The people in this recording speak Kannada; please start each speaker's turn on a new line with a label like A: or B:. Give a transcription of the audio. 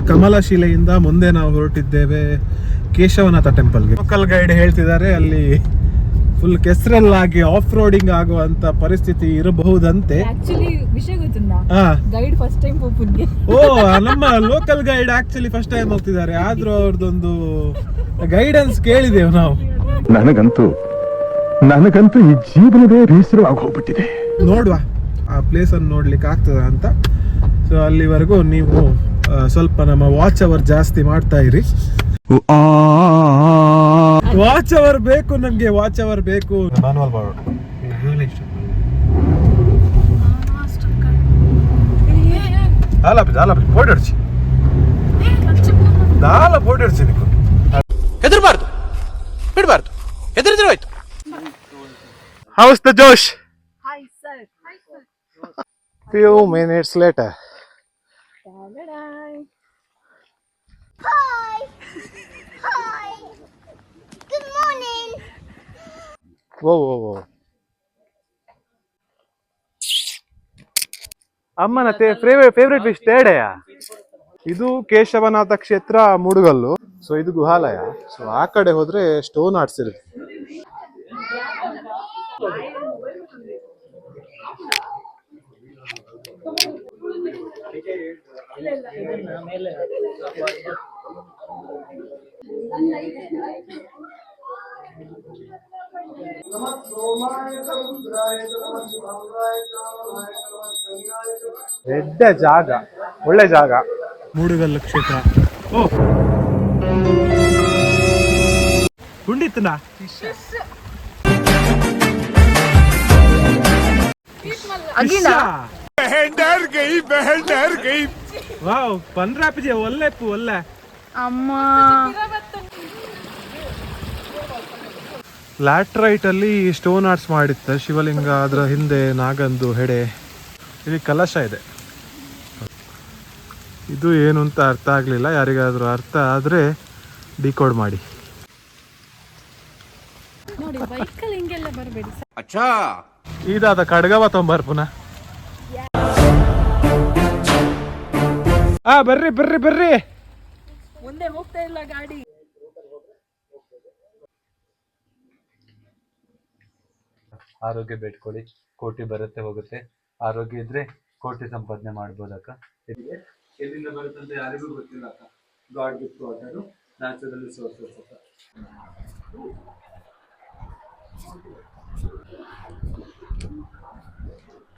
A: ಕಮಲಶಿಲೆಯಿಂದ ಮುಂದೆ ನಾವು ಹೊರಟಿದ್ದೇವೆ ಕೇಶವನಾಥ ಟೆಂಪಲ್ಗೆ. ಲೋಕಲ್ ಗೈಡ್ ಹೇಳ್ತಿದ್ದಾರೆ ಅಲ್ಲಿ ಫುಲ್ ಕೆಸರಲ್ಲಾಗಿ ಆಫ್ ರೋಡಿಂಗ್ ಆಗುವಂತ ಪರಿಸ್ಥಿತಿ ಇರಬಹುದಂತೆ.
B: ವಿಷಯ ಗೊತ್ತಿಲ್ಲ, ಗೈಡ್ ಫಸ್ಟ್ ಟೈಮ್ ಹೋಗ್ಬಿಟ್ಗೆ.
A: ಓ, ನಮ್ಮ local guide actually first time ಹೋಗ್ತಿದ್ದಾರೆ. ಆದ್ರೂ ಅವ್ರದ್ದೊಂದು ಗೈಡೆನ್ಸ್ ಕೇಳಿದೆವು ನಾವು.
C: ನನಗಂತೂ ಈ ಜೀವನವೇ ಬೇಸರವಾಗಿ ಹೋಗ್ಬಿಟ್ಟಿದೆ.
A: ನೋಡುವ ಆ ಪ್ಲೇಸ್ ಅನ್ನು ನೋಡ್ಲಿಕ್ಕೆ ಆಗ್ತದ ಅಂತ. ಸೊ ಅಲ್ಲಿವರೆಗೂ ನೀವು ಸ್ವಲ್ಪ ನಮ್ಮ ವಾಚ್ ಅವರ್ ಜಾಸ್ತಿ ಮಾಡ್ತಾ ಇರಿ. ವಾಚ್ ಅವರ್ ಬೇಕು ನಮ್ಗೆ, ವಾಚ್ ಅವರ್ ಬೇಕು.
D: ಹೆದರ್ಬಾರ್ದು, ಬಿಡಬಾರ್ದು, ಹೆದರಿದ್ರೆ ಹೋಯ್ತು.
A: How's the Josh?
B: Hi sir.
A: Few minutes later.
E: Hi. Good morning.
A: Whoa. ಅಮ್ಮನ ಫೇವ್ರೆಟ್ ಫಿಶ್ ತೇಡೆಯ. ಇದು ಕೇಶವನಾಥ ಕ್ಷೇತ್ರ ಮೂಡುಗಲ್ಲು. ಸೊ ಇದು ಗುಹಾಲಯ. ಸೊ ಆ ಕಡೆ ಹೋದ್ರೆ ಸ್ಟೋನ್ ಆರ್ಟ್ಸ್ ಇರುತ್ತೆ. ದೊಡ್ಡ ಜಾಗ, ಒಳ್ಳೆ ಜಾಗ ಮೂಡುಗಲ್ಲು ಕ್ಷೇತ್ರ. ಓ ಗುಂಡಿತ್ತನಾ ವಾವ್ 15 ಪಿ ಒಳ್ಳೆ
B: ಅಮ್ಮ.
A: ಲ್ಯಾಟ್ರೈಟ್ ಅಲ್ಲಿ ಸ್ಟೋನ್ ಆರ್ಟ್ಸ್ ಮಾಡಿತ್ತ ಶಿವಲಿಂಗ, ಅದರ ಹಿಂದೆ ನಾಗಂದು ಹೆಡೆ, ಇಲ್ಲಿ ಕಲಶ ಇದೆ. ಇದು ಏನು ಅಂತ ಅರ್ಥ ಆಗ್ಲಿಲ್ಲ. ಯಾರಿಗಾದ್ರೂ ಅರ್ಥ ಆದ್ರೆ ಡಿಕೋಡ್ ಮಾಡಿ. ಇದಾದ ಕಡ್ಗವ ತೊಂಬಾರ ಪುನಃ. ಬರ್ರಿ
B: ಮುಂದೆ ಹೋಗ್ತಾ ಇಲ್ಲ ಗಾಡಿ.
F: ಆರೋಗ್ಯ ಬೇಡ್ಕೊಳ್ಳಿ, ಕೋಟಿ ಬರುತ್ತೆ ಹೋಗುತ್ತೆ. ಆರೋಗ್ಯ ಇದ್ರೆ ಕೋಟಿ ಸಂಪಾದನೆ ಮಾಡ್ಬೋದಕ್ಕ. ಎಲ್ಲಿಂದ ಬರುತ್ತಂತ ಯಾರಿಗೂ ಗೊತ್ತಿಲ್ಲ ಅಕ್ಕ. God gift water, natural sources ಅಕ್ಕ.